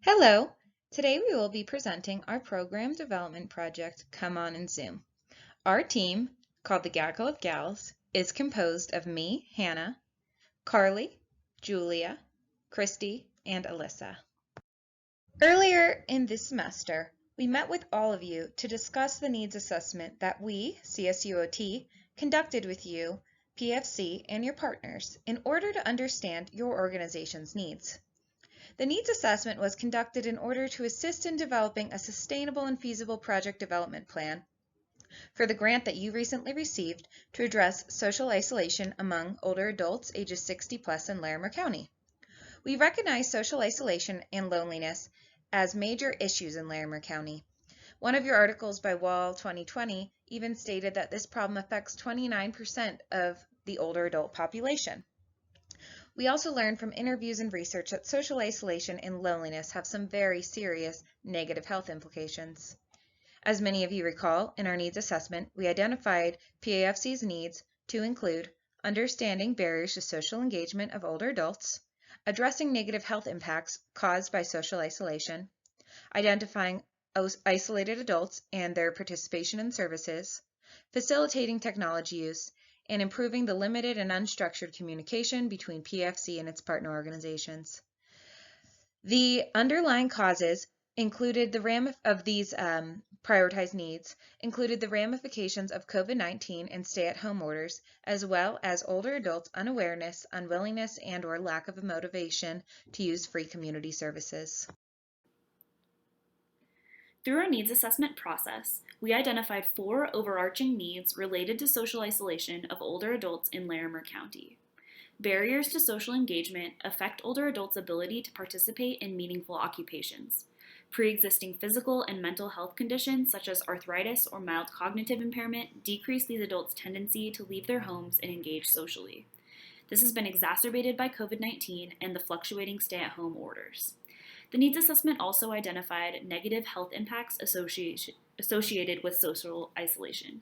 Hello! Today we will be presenting our program development project, Come On and Zoom. Our team, called the Gaggle of Gals, is composed of me, Hannah, Carly, Giulia, Christy, and Alyssa. Earlier in this semester, we met with all of you to discuss the needs assessment that we, CSUOT, conducted with you, PFC, and your partners in order to understand your organization's needs. The needs assessment was conducted in order to assist in developing a sustainable and feasible project development plan for the grant that you recently received to address social isolation among older adults ages 60 plus in Larimer County. We recognize social isolation and loneliness as major issues in Larimer County. One of your articles by Wall 2020 even stated that this problem affects 29% of the older adult population. We also learned from interviews and research that social isolation and loneliness have some very serious negative health implications. As many of you recall, in our needs assessment, we identified PAFC's needs to include understanding barriers to social engagement of older adults, addressing negative health impacts caused by social isolation, identifying isolated adults and their participation in services, facilitating technology use, and improving the limited and unstructured communication between PFC and its partner organizations. The underlying causes included of these prioritized needs included the ramifications of COVID-19 and stay-at-home orders, as well as older adults' unawareness, unwillingness, and/or lack of motivation to use free community services. Through our needs assessment process, we identified 4 overarching needs related to social isolation of older adults in Larimer County. Barriers to social engagement affect older adults' ability to participate in meaningful occupations. Pre-existing physical and mental health conditions such as arthritis or mild cognitive impairment decrease these adults' tendency to leave their homes and engage socially. This has been exacerbated by COVID-19 and the fluctuating stay-at-home orders. The needs assessment also identified negative health impacts associated with social isolation.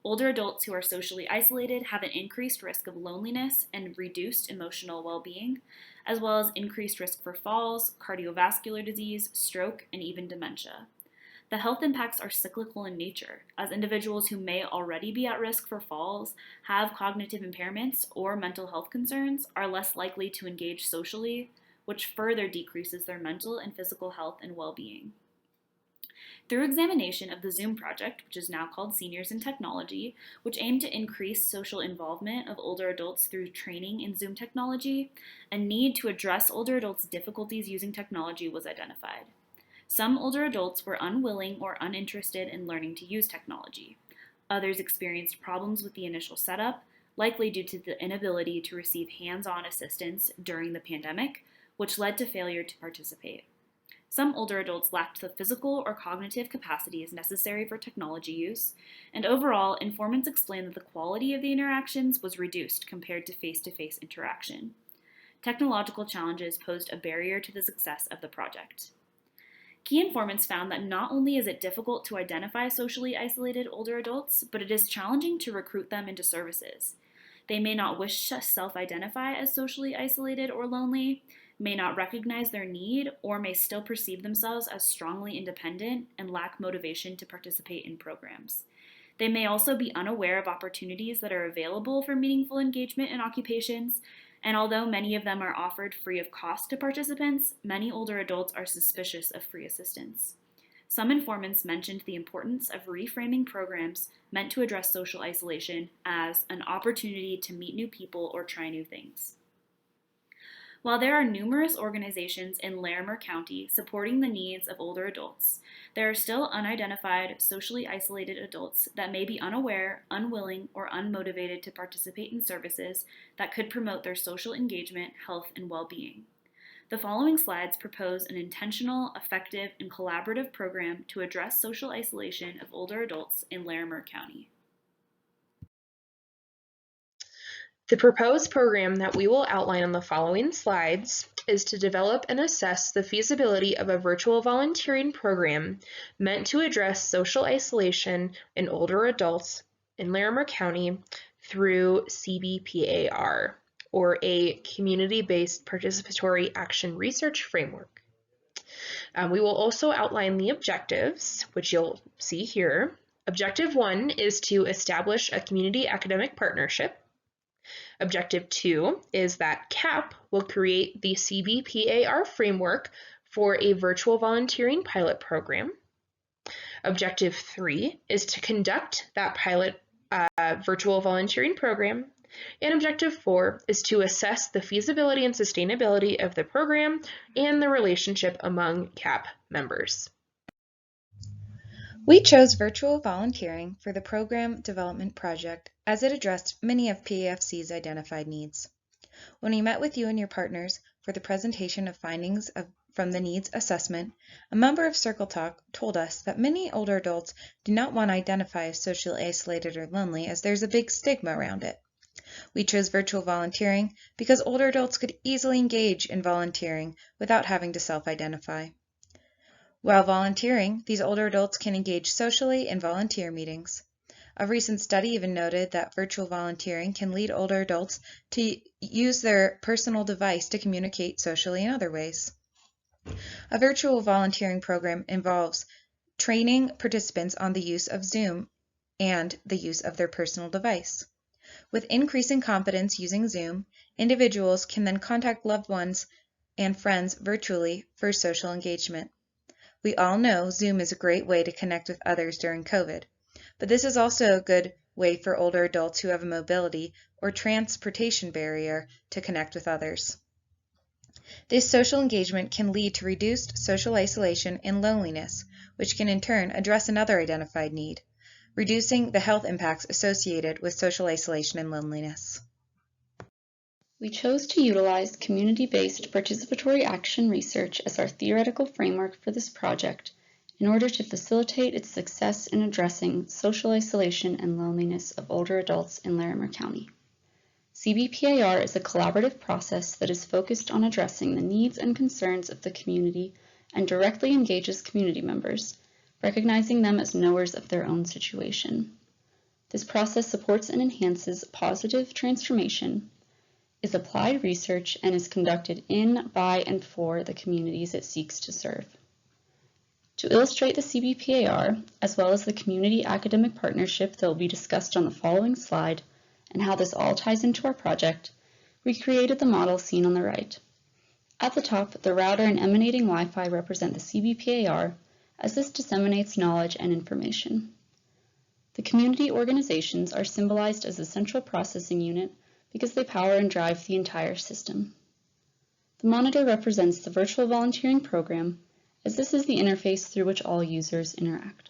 Older adults who are socially isolated have an increased risk of loneliness and reduced emotional well-being, as well as increased risk for falls, cardiovascular disease, stroke, and even dementia. The health impacts are cyclical in nature, as individuals who may already be at risk for falls, have cognitive impairments, or mental health concerns are less likely to engage socially, which further decreases their mental and physical health and well-being. Through examination of the Zoom project, which is now called Seniors in Technology, which aimed to increase social involvement of older adults through training in Zoom technology, a need to address older adults' difficulties using technology was identified. Some older adults were unwilling or uninterested in learning to use technology. Others experienced problems with the initial setup, likely due to the inability to receive hands-on assistance during the pandemic, which led to failure to participate. Some older adults lacked the physical or cognitive capacities necessary for technology use, and overall, informants explained that the quality of the interactions was reduced compared to face-to-face interaction. Technological challenges posed a barrier to the success of the project. Key informants found that not only is it difficult to identify socially isolated older adults, but it is challenging to recruit them into services. They may not wish to self-identify as socially isolated or lonely, may not recognize their need, or may still perceive themselves as strongly independent and lack motivation to participate in programs. They may also be unaware of opportunities that are available for meaningful engagement in occupations, and although many of them are offered free of cost to participants, many older adults are suspicious of free assistance. Some informants mentioned the importance of reframing programs meant to address social isolation as an opportunity to meet new people or try new things. While there are numerous organizations in Larimer County supporting the needs of older adults, there are still unidentified socially isolated adults that may be unaware, unwilling, or unmotivated to participate in services that could promote their social engagement, health, and well-being. The following slides propose an intentional, effective, and collaborative program to address social isolation of older adults in Larimer County. The proposed program that we will outline on the following slides is to develop and assess the feasibility of a virtual volunteering program meant to address social isolation in older adults in Larimer County through CBPAR, or a Community-Based Participatory Action Research Framework. We will also outline the objectives, which you'll see here. Objective 1 is to establish a community academic partnership. Objective 2 is that CAP will create the CBPAR framework for a virtual volunteering pilot program. Objective 3 is to conduct that pilot virtual volunteering program. And Objective 4 is to assess the feasibility and sustainability of the program and the relationship among CAP members. We chose virtual volunteering for the program development project as it addressed many of PAFC's identified needs. When we met with you and your partners for the presentation of findings from the needs assessment, a member of Circle Talk told us that many older adults do not want to identify as socially isolated or lonely as there's a big stigma around it. We chose virtual volunteering because older adults could easily engage in volunteering without having to self-identify. While volunteering, these older adults can engage socially in volunteer meetings. A recent study even noted that virtual volunteering can lead older adults to use their personal device to communicate socially in other ways. A virtual volunteering program involves training participants on the use of Zoom and the use of their personal device. With increasing confidence using Zoom, individuals can then contact loved ones and friends virtually for social engagement. We all know Zoom is a great way to connect with others during COVID, but this is also a good way for older adults who have a mobility or transportation barrier to connect with others. This social engagement can lead to reduced social isolation and loneliness, which can in turn address another identified need, reducing the health impacts associated with social isolation and loneliness. We chose to utilize community-based participatory action research as our theoretical framework for this project in order to facilitate its success in addressing social isolation and loneliness of older adults in Larimer County. CBPAR is a collaborative process that is focused on addressing the needs and concerns of the community and directly engages community members, recognizing them as knowers of their own situation. This process supports and enhances positive transformation, is applied research, and is conducted in, by, and for the communities it seeks to serve. To illustrate the CBPAR, as well as the community academic partnership that will be discussed on the following slide, and how this all ties into our project, we created the model seen on the right. At the top, the router and emanating Wi-Fi represent the CBPAR, as this disseminates knowledge and information. The community organizations are symbolized as a central processing unit because they power and drive the entire system. The monitor represents the virtual volunteering program, as this is the interface through which all users interact.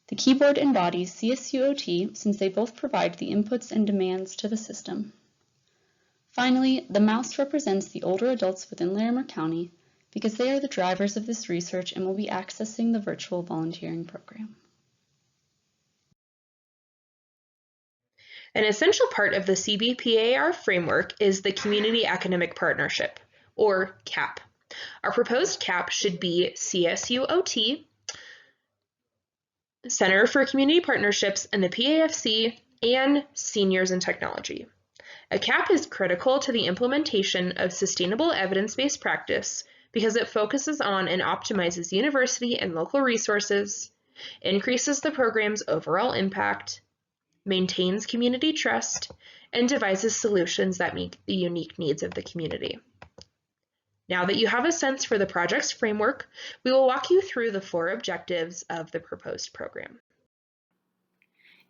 The keyboard embodies CSUOT since they both provide the inputs and demands to the system. Finally, the mouse represents the older adults within Larimer County because they are the drivers of this research and will be accessing the virtual volunteering program. An essential part of the CBPAR framework is the Community Academic Partnership, or CAP. Our proposed CAP should be CSUOT, Center for Community Partnerships, and the PAFC, and Seniors in Technology. A CAP is critical to the implementation of sustainable evidence-based practice because it focuses on and optimizes university and local resources, increases the program's overall impact, maintains community trust, and devises solutions that meet the unique needs of the community. Now that you have a sense for the project's framework, we will walk you through the 4 objectives of the proposed program.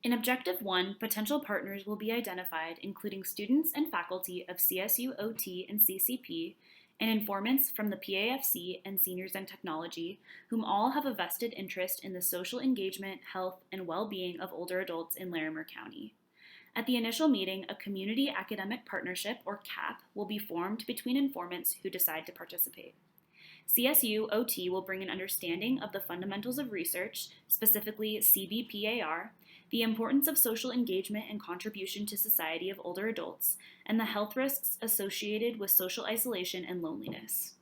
In Objective 1, potential partners will be identified, including students and faculty of CSU, OT, and CCP, and informants from the PAFC and Seniors in Technology, whom all have a vested interest in the social engagement, health, and well-being of older adults in Larimer County. At the initial meeting, a Community Academic Partnership, or CAP, will be formed between informants who decide to participate. CSU OT will bring an understanding of the fundamentals of research, specifically CBPAR, the importance of social engagement and contribution to society of older adults, and the health risks associated with social isolation and loneliness.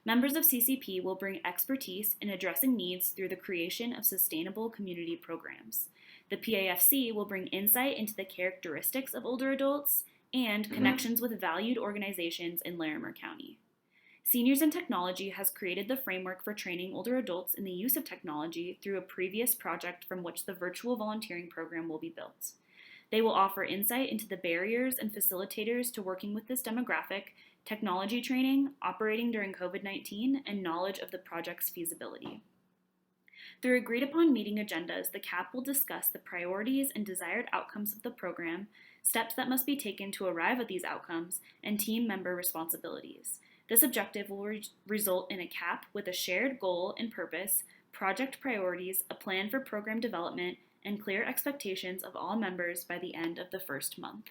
Members of CCP will bring expertise in addressing needs through the creation of sustainable community programs. The PAFC will bring insight into the characteristics of older adults and connections with valued organizations in Larimer County. Seniors in Technology has created the framework for training older adults in the use of technology through a previous project from which the virtual volunteering program will be built. They will offer insight into the barriers and facilitators to working with this demographic, technology training, operating during COVID-19, and knowledge of the project's feasibility. Through agreed upon meeting agendas, the CAP will discuss the priorities and desired outcomes of the program, steps that must be taken to arrive at these outcomes, and team member responsibilities. This objective will result in a CAP with a shared goal and purpose, project priorities, a plan for program development, and clear expectations of all members by the end of the first month.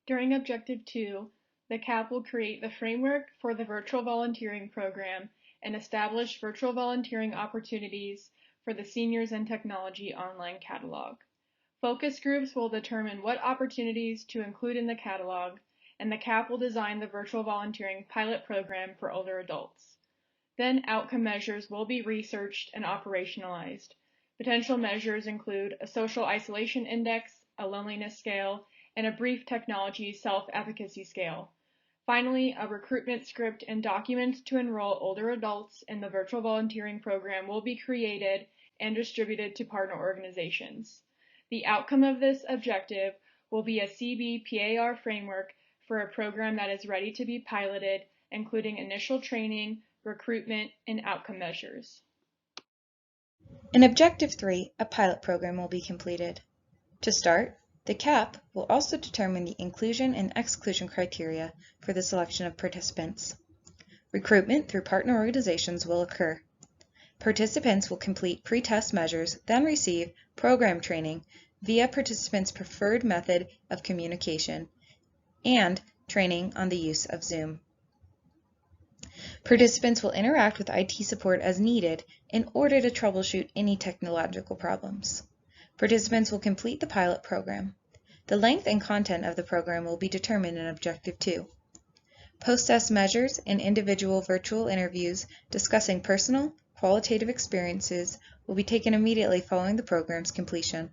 During Objective 2, the CAP will create the framework for the virtual volunteering program and establish virtual volunteering opportunities for the Seniors in Technology online catalog. Focus groups will determine what opportunities to include in the catalog, and the CAP will design the virtual volunteering pilot program for older adults. Then outcome measures will be researched and operationalized. Potential measures include a social isolation index, a loneliness scale, and a brief technology self-efficacy scale. Finally, a recruitment script and documents to enroll older adults in the virtual volunteering program will be created and distributed to partner organizations. The outcome of this objective will be a CBPAR framework for a program that is ready to be piloted, including initial training, recruitment, and outcome measures. In Objective 3, a pilot program will be completed. To start, the CAP will also determine the inclusion and exclusion criteria for the selection of participants. Recruitment through partner organizations will occur. Participants will complete pre-test measures, then receive program training via participants' preferred method of communication and training on the use of Zoom. Participants will interact with IT support as needed in order to troubleshoot any technological problems. Participants will complete the pilot program. The length and content of the program will be determined in Objective 2. Post-test measures and individual virtual interviews discussing personal, qualitative experiences will be taken immediately following the program's completion.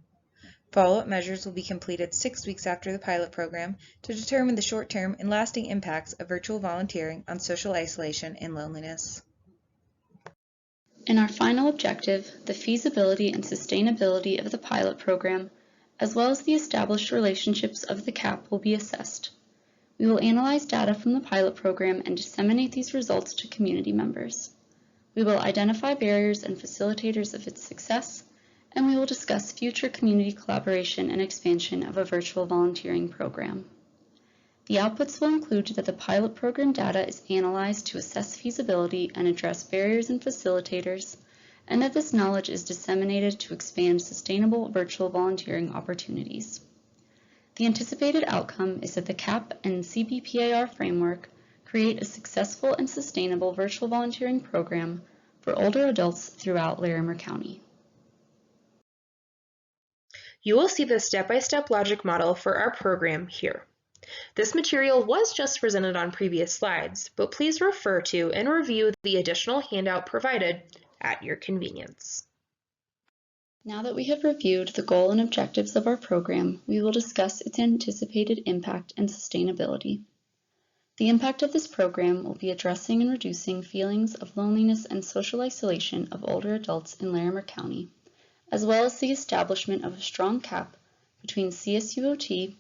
Follow-up measures will be completed 6 weeks after the pilot program to determine the short-term and lasting impacts of virtual volunteering on social isolation and loneliness. In our final objective, the feasibility and sustainability of the pilot program, as well as the established relationships of the CAP, will be assessed. We will analyze data from the pilot program and disseminate these results to community members. We will identify barriers and facilitators of its success, and we will discuss future community collaboration and expansion of a virtual volunteering program. The outputs will include that the pilot program data is analyzed to assess feasibility and address barriers and facilitators, and that this knowledge is disseminated to expand sustainable virtual volunteering opportunities. The anticipated outcome is that the CAP and CBPAR framework create a successful and sustainable virtual volunteering program for older adults throughout Larimer County. You will see the step-by-step logic model for our program here. This material was just presented on previous slides, but please refer to and review the additional handout provided at your convenience. Now that we have reviewed the goal and objectives of our program, we will discuss its anticipated impact and sustainability. The impact of this program will be addressing and reducing feelings of loneliness and social isolation of older adults in Larimer County, as well as the establishment of a strong CAP between CSUOT,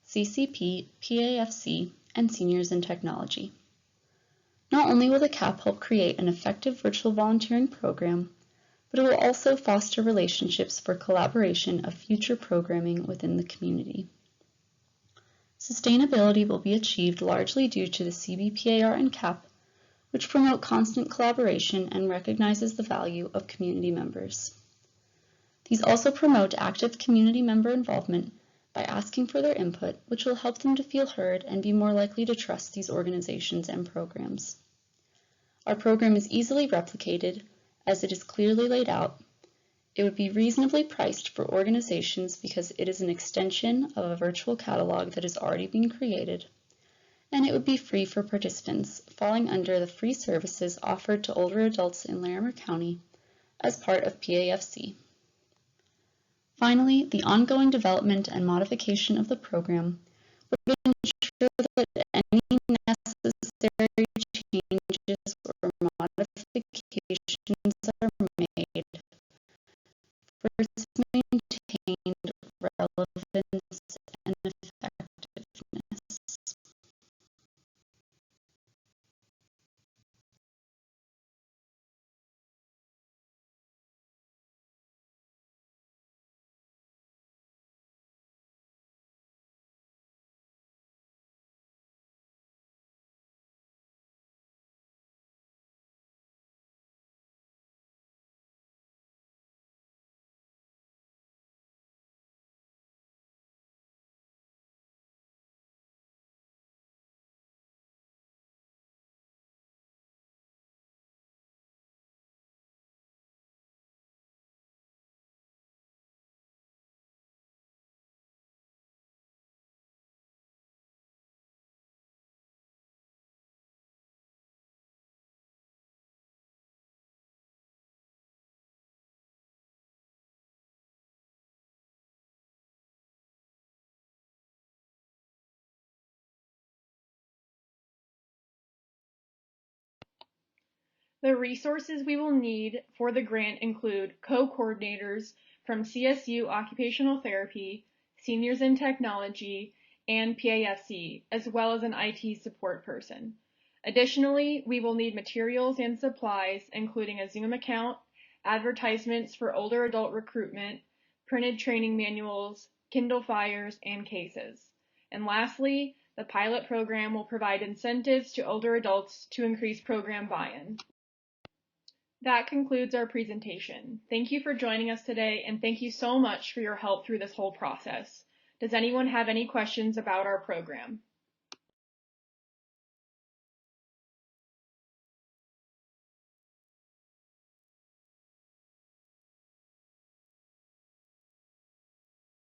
CCP, PAFC, and Seniors in Technology. Not only will the CAP help create an effective virtual volunteering program, but it will also foster relationships for collaboration of future programming within the community. Sustainability will be achieved largely due to the CBPAR and CAP, which promote constant collaboration and recognizes the value of community members. These also promote active community member involvement by asking for their input, which will help them to feel heard and be more likely to trust these organizations and programs. Our program is easily replicated as it is clearly laid out. It would be reasonably priced for organizations because it is an extension of a virtual catalog that is already being created, and it would be free for participants, falling under the free services offered to older adults in Larimer County as part of PAFC. Finally, the ongoing development and modification of the program would ensure that any necessary The resources we will need for the grant include co-coordinators from CSU Occupational Therapy, Seniors in Technology, and PAFC, as well as an IT support person. Additionally, we will need materials and supplies, including a Zoom account, advertisements for older adult recruitment, printed training manuals, Kindle Fires, and cases. And lastly, the pilot program will provide incentives to older adults to increase program buy-in. That concludes our presentation. Thank you for joining us today, and thank you so much for your help through this whole process. Does anyone have any questions about our program?